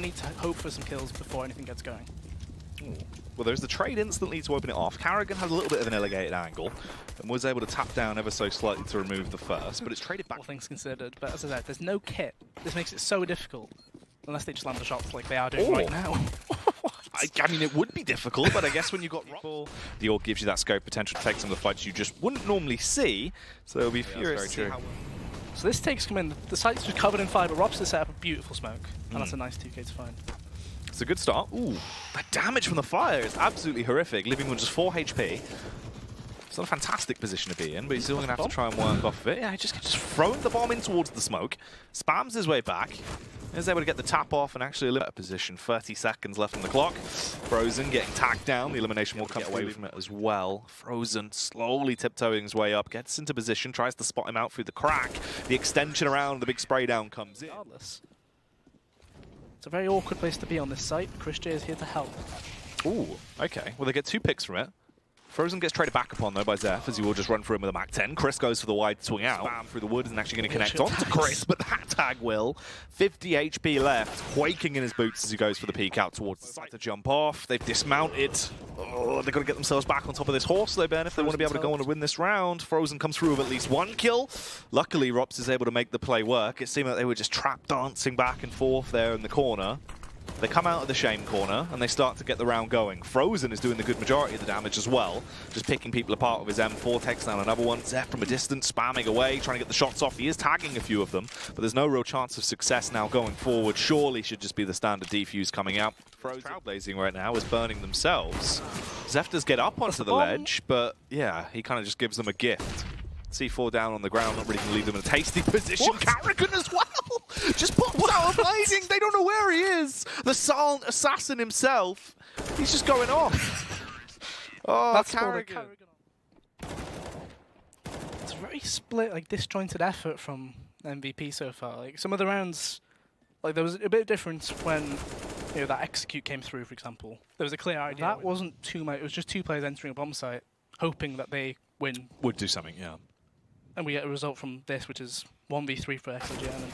need to hope for some kills before anything gets going. Ooh. Well, there's the trade instantly to open it off. KARRIGAN has a little bit of an elevated angle and was able to tap down ever so slightly to remove the first, but it's traded back. All things considered, but as I said, there's no kit. This makes it so difficult, unless they just land the shots like they are doing right now. I mean, it would be difficult, but I guess when you got the YOK gives you that scope potential to take some of the fights you just wouldn't normally see, so it'll be furious to see how... So this takes come in, the site's just covered in fire, but Robs has set up a beautiful smoke, and that's a nice 2k to find. It's a good start. Ooh, that damage from the fire is absolutely horrific, leaving him with just 4 HP. It's not a fantastic position to be in, but he's still going to have to try and work off of it. Yeah, he just thrown the bomb in towards the smoke, spams his way back, is able to get the tap off and actually eliminate a position. 30 seconds left on the clock. Frozen getting tagged down. The elimination will come away from it as well. Frozen slowly tiptoeing his way up, gets into position, tries to spot him out through the crack. The extension around, the big spray down comes in. Regardless. It's a very awkward place to be on this site. Chris J is here to help. Ooh, okay. Well, they get 2 picks from it. Frozen gets traded back upon, though, by Zeph, as he will just run through him with a Mac 10. Chris goes for the wide swing out. Spam through the wood isn't actually going to connect onto Chris, but that tag will. 50 HP left, quaking in his boots as he goes for the peek out towards the side to jump off. They've dismounted. Oh, they've got to get themselves back on top of this horse, though, Ben, if they want to be able to go on and win this round. Frozen comes through with at least 1 kill. Luckily, Rops is able to make the play work. It seemed like they were just trap dancing back and forth there in the corner. They come out of the shame corner and they start to get the round going. Frozen is doing the good majority of the damage as well, just picking people apart with his M4, takes down another one. Zeph from a distance, spamming away, trying to get the shots off. He is tagging a few of them, but there's no real chance of success now going forward. Surely should just be the standard defuse coming out. Frozen trailblazing right now is burning themselves. Zeph does get up onto the ledge, but yeah, he kind of just gives them a gift. C4 down on the ground, not really going to leave them in a tasty position. KARRIGAN as well! Just pops out of blazing. They don't know where he is. The silent assassin himself. He's just going off. Oh, that's KARRIGAN. It's a very split, like disjointed effort from MVP so far. Like some of the rounds, like there was a bit of difference when that execute came through, for example. There was a clear idea. That wasn't too much. It was just 2 players entering a bomb site, hoping that they win. Would do something, yeah. And we get a result from this, which is 1v3 for XLGN. And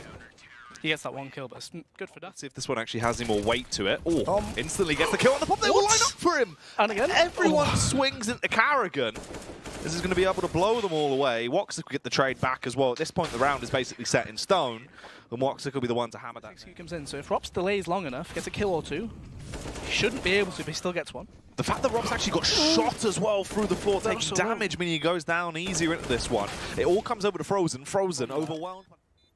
he gets that 1 kill, but it's good for that. See if this one actually has any more weight to it. Oh, instantly gets the kill on the pop. They will line up for him. And again, everyone swings into KARRIGAN. This is going to be able to blow them all away. WOXIC will get the trade back as well. At this point, the round is basically set in stone. And WOXIC will be the one to hammer that. Execute comes in. So if Rops delays long enough, gets a kill or 2, he shouldn't be able to, but he still gets 1. The fact that Rob's actually got shot as well through the floor, taking damage, meaning he goes down easier into this one. It all comes over to Frozen. Frozen overwhelmed.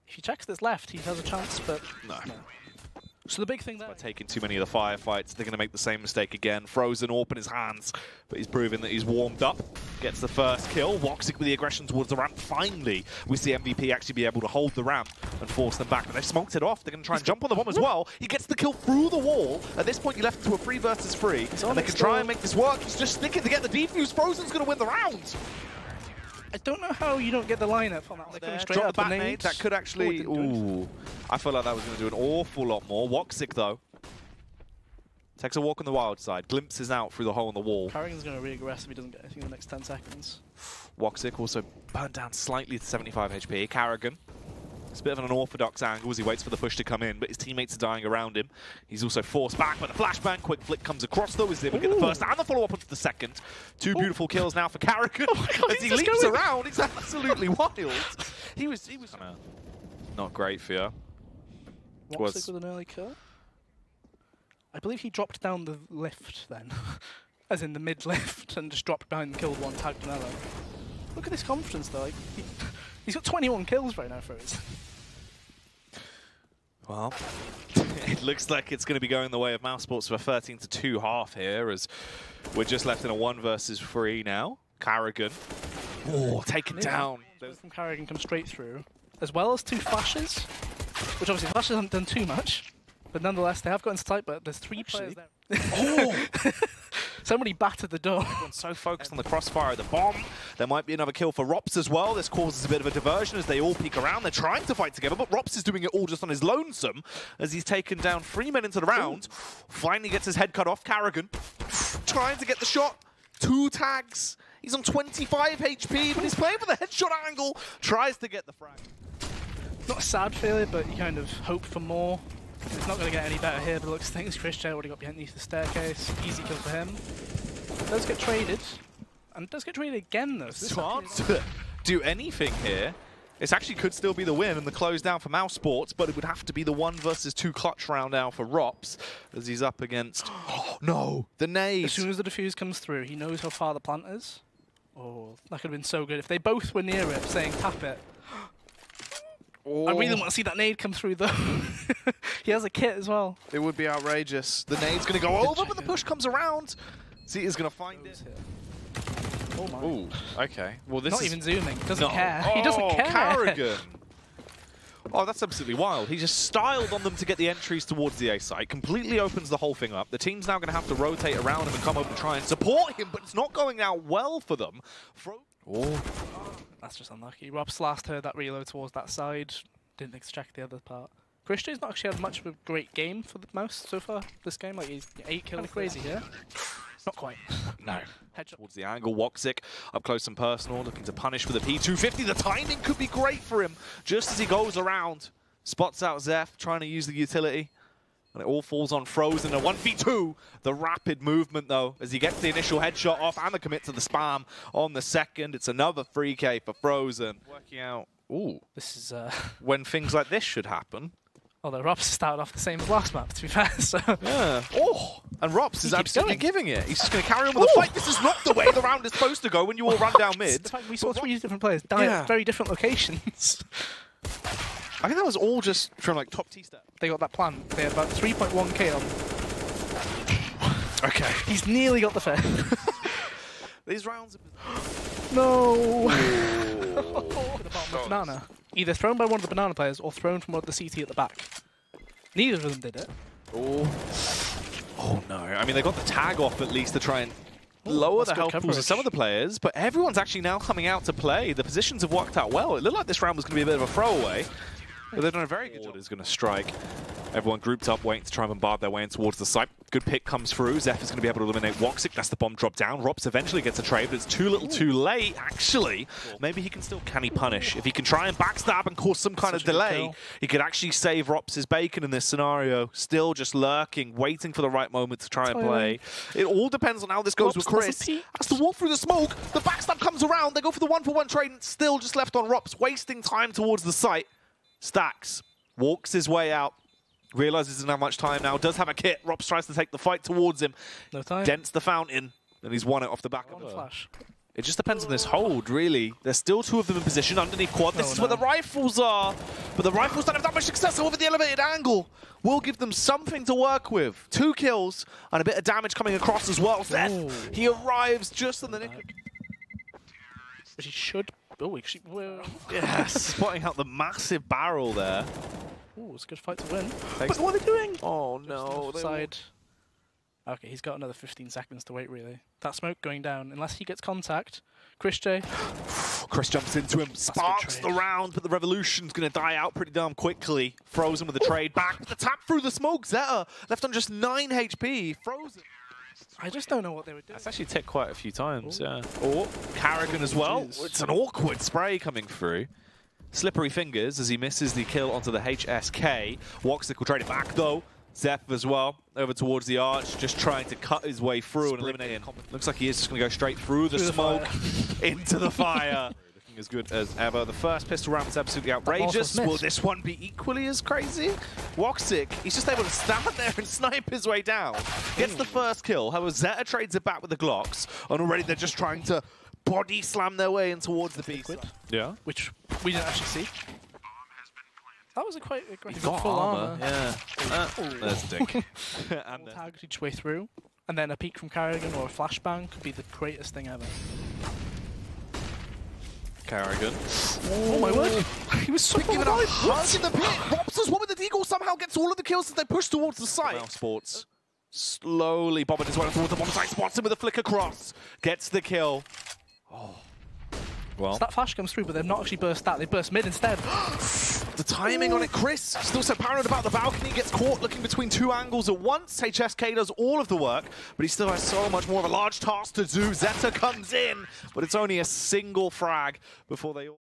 If he checks this left, he has a chance, but no. So the big thing there... By taking too many of the firefights, they're going to make the same mistake again. Frozen open his hands, but he's proving that he's warmed up. Gets the first kill. WOXIC with the aggression towards the ramp. Finally, we see MVP actually be able to hold the ramp and force them back. But they've smoked it off. They're going to try and jump on the bomb as well. He gets the kill through the wall. At this point, you left to a 3 versus 3. And they can try and make this work. He's just sticking to get the defuse. Frozen's going to win the round. I don't know how you don't get the lineup on that. Like coming straight Drop up the bat nade. That could actually... Ooh. I feel like that was going to do an awful lot more. WOXIC, though, takes a walk on the wild side. Glimpses out through the hole in the wall. KARRIGAN's going to really aggressive if he doesn't get anything in the next 10 seconds. WOXIC also burned down slightly to 75 HP. KARRIGAN. It's a bit of an unorthodox angle as he waits for the push to come in, but his teammates are dying around him. He's also forced back, but the flashbang, quick flick comes across though, is able to get the first and the follow-up onto the second. 2 beautiful kills now for KARRIGAN. As he leaps around, it's absolutely wild. He was not great for you. WOXIC with an early kill. I believe he dropped down the lift then, as in the mid-lift, and just dropped behind and killed one, tagged another. Look at this confidence though. Like, he's got 21 kills right now for his. Well, it looks like it's going to be going the way of Mouse Sports for a 13-2 half here, as we're just left in a 1 versus 3 now. KARRIGAN, taken down. From KARRIGAN comes straight through, as well as 2 flashes, which obviously flashes haven't done too much, but nonetheless they have got into sight. But there's 3 players there. Somebody battered the door. Everyone's so focused on the crossfire of the bomb. There might be another kill for Rops as well. This causes a bit of a diversion as they all peek around. They're trying to fight together, but Rops is doing it all just on his lonesome as he's taken down 3 men into the round. Finally gets his head cut off. KARRIGAN trying to get the shot. 2 tags. He's on 25 HP, but he's playing for the headshot angle. Tries to get the frag. Not a sad failure, but you kind of hope for more. It's not going to get any better here, but looks things. Christian already got behind the staircase. Easy kill for him. Does get traded. And does get traded again, though. So Smart to do anything here. It actually could still be the win and the close down for Mouse Sports, but it would have to be the 1 versus 2 clutch round now for Rops as he's up against... Oh, no! The nade! As soon as the defuse comes through, he knows how far the plant is. Oh, that could have been so good. If they both were near it, saying tap it. Oh. I really want to see that nade come through, though. He has a kit as well. It would be outrageous. The nade's going to go over, but the push comes around. Z is going to find it. Oh my. Ooh, okay. Well, this Not is... even zooming. Doesn't care. Oh, He doesn't care. KARRIGAN. Oh, that's absolutely wild. He just styled on them to get the entries towards the A site, completely opens the whole thing up. The team's now going to have to rotate around him and come over and try and support him, but it's not going out well for them. Oh. That's just unlucky. Rob's last heard that reload towards that side. Didn't extract the other part. Christian's not actually had much of a great game for the Mouse so far this game. Like, he's 8 kills crazy here. Not quite. No. Headshot towards the angle. WOXIC up close and personal, looking to punish for the P250. The timing could be great for him. Just as he goes around, spots out Zeph, trying to use the utility. And it all falls on Frozen. A 1v2. The rapid movement, though, as he gets the initial headshot off and the commit to the spam on the second. It's another 3K for Frozen. Working out. Ooh. This is when things like this should happen. Although Rops started off the same as last map, to be fair. So yeah. Oh, and Rops is absolutely giving it. He's just going to carry on with the fight. This is not the way the round is supposed to go when you all run down mid. In fact, we saw 3 different players die at very different locations. I think that was all just from like top T-step. They got that plant. They had about 3.1k on. Okay. He's nearly got the fifth. These rounds have been... No! To the bottom of the banana. Either thrown by one of the banana players or thrown from one of the CT at the back. Neither of them did it. Oh no. I mean, they got the tag off at least to try and lower the health pools of some of the players, but everyone's actually now coming out to play. The positions have worked out well. It looked like this round was going to be a bit of a throwaway, but they've done a very good job. Is going to strike. Everyone grouped up, waiting to try and bombard their way in towards the site. Good pick comes through. Zeph is going to be able to eliminate WOXIC. That's the bomb drop down. Rops eventually gets a trade, but it's too little too late, actually. Maybe he can still... Can he punish? If he can try and backstab and cause some kind of delay, he could actually save Rops' bacon in this scenario. Still just lurking, waiting for the right moment to try and play. It all depends on how this goes with Chris. Has to walk through the smoke. The backstab comes around. They go for the 1-for-1 trade, and still just left on Rops, wasting time towards the site. Stacks. Walks his way out. Realizes he doesn't have much time now. Does have a kit. Rops tries to take the fight towards him. No time. Dents the fountain. And he's won it off the back of the flash. It just depends on this hold, really. There's still 2 of them in position underneath quad. This is where the rifles are. But the rifles don't have that much success over the elevated angle. Will give them something to work with. 2 kills and a bit of damage coming across as well. Zeph, he arrives just on the nick. But he should... Oh, yes, spotting out the massive barrel there. Ooh, it's a good fight to win. But what are they doing? Oh no. Side. Okay, he's got another 15 seconds to wait, really. That smoke going down, unless he gets contact. Chris J. Chris jumps into him, sparks the round, but the revolution's going to die out pretty damn quickly. Frozen with the trade back. The tap through the smoke. Zeta left on just 9 HP. Frozen. I just don't know what they would do. That's actually ticked quite a few times, yeah. Oh, KARRIGAN as well. It's an awkward spray coming through. Slippery fingers as he misses the kill onto the HSK. WOXIC will trade it back, though. Zeph as well, over towards the arch, just trying to cut his way through and eliminate him. Looks like he is just going to go straight through the smoke into the fire. Looking as good as ever. The first pistol round was absolutely outrageous. Will this one be equally as crazy? WOXIC, he's just able to stand there and snipe his way down. Gets the first kill. However, Zeta trades it back with the Glocks, and already they're just trying to body slam their way in towards the B side. Yeah. Which we didn't actually see. That was a quite aggressive full armor. Yeah. There's a dink. And tag each way through, and then a peek from KARRIGAN or a flashbang could be the greatest thing ever. KARRIGAN. Oh my word! He was so giving up in the pit. Rops one with the deagle somehow gets all of the kills as they push towards the site. Mouse Sports slowly bobbing his way towards the bomb site, spots him with a flicker cross, gets the kill. Oh. Well, so that flash comes through, but they've not actually burst that. They burst mid instead. The timing on it, Chris, still so paranoid about the balcony, gets caught looking between 2 angles at once. HSK does all of the work, but he still has so much more of a large task to do. Zeta comes in, but it's only a single frag before they all...